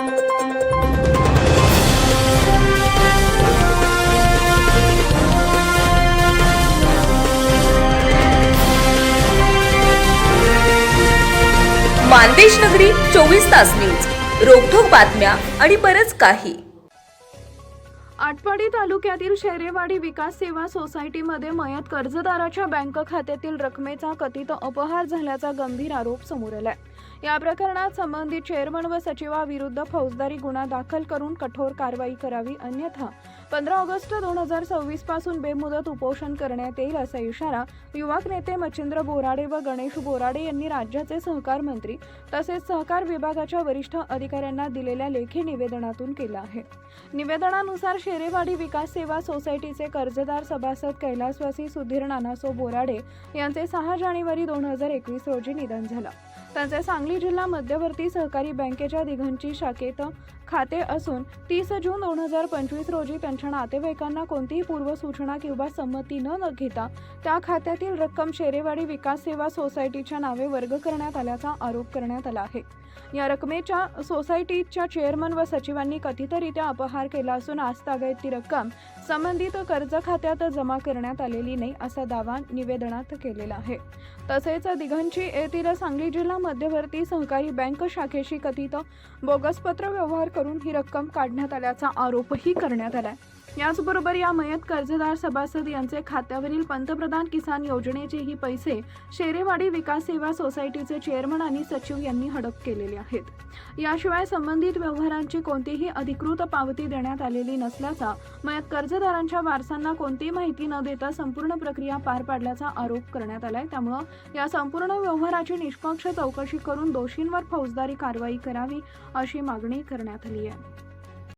मानदेश नगरी 24 तास न्यूज, रोखोक बातम्या आणि बरच काही। आटपाडी तालुक्यातील शेरेवाडी विकास सेवा सोसायटीमध्ये मयत कर्जदाराच्या बँक खात्यातील रकमेचा कथित अपहार झाल्याचा गंभीर आरोप समोर आलाय। या प्रकरणात संबंधित चेअरमन व सचिवाविरुद्ध फौजदारी गुन्हा दाखल करून कठोर कारवाई करावी, अन्यथा 15 ऑगस्ट 2026 पासून बेमुदत उपोषण करण्यात येईल असा इशारा युवक नेते मच्छिंद्र बोराडे व गणेश बोराडे यांनी राज्याचे सहकार मंत्री तसेच सहकार विभागाच्या वरिष्ठ अधिकाऱ्यांना दिलेल्या लेखी निवेदनातून केला आहे। निवेदनानुसार शेरेवाडी विकास सेवा सोसायटीचे कर्जदार सभासद कैलासवासी सुधीर नानासो बोराडे यांचे 6 जानेवारी 2021 रोजी निधन झालं। त्यांचे सांगली जिल्हा मध्यवर्ती सहकारी बँकेच्या दिघंची शाखेत खाते असून 30 जून 2025 रोजी त्यांच्या नातेवाईकांना कोणतीही पूर्वसूचना किंवा संमती न घेता त्या खात्यातील रक्कम शेरेवाडी विकास सेवा सोसायटीच्या नावे वर्ग करण्यात आल्याचा आरोप करण्यात आला आहे। या रकमेच्या सोसायटीच्या चेअरमन व सचिवांनी कथितरित्या अपहार केला असून आजतागायत ती रक्कम संबंधित कर्ज खात्यात जमा करण्यात आलेली नाही असा दावा निवेदनात केलेला आहे। तसेच दिघंची येथील सांगली जिल्हा मध्यवर्ती सहकारी बँक शाखेशी कथित बोगस पत्र व्यवहार करून ही रक्कम काढण्यात आल्याचा आरोपही करण्यात आला। याचबरोबर या मयत कर्जदार सभासद यांचे खात्यावरील पंतप्रधान किसान योजनेचेही पैसे शेरेवाडी विकास सेवा सोसायटीचे चेअरमन आणि सचिव यांनी हडप केलेले आहेत। याशिवाय संबंधित व्यवहारांची कोणतीही अधिकृत पावती देण्यात आलेली नसल्याचा, मयत कर्जदारांच्या वारसांना कोणतीही माहिती न देता संपूर्ण प्रक्रिया पार पाडल्याचा आरोप करण्यात आलाय। त्यामुळे या संपूर्ण व्यवहाराची निष्पक्ष चौकशी करून दोषींवर फौजदारी कारवाई करावी अशी मागणी करण्यात आली आहे।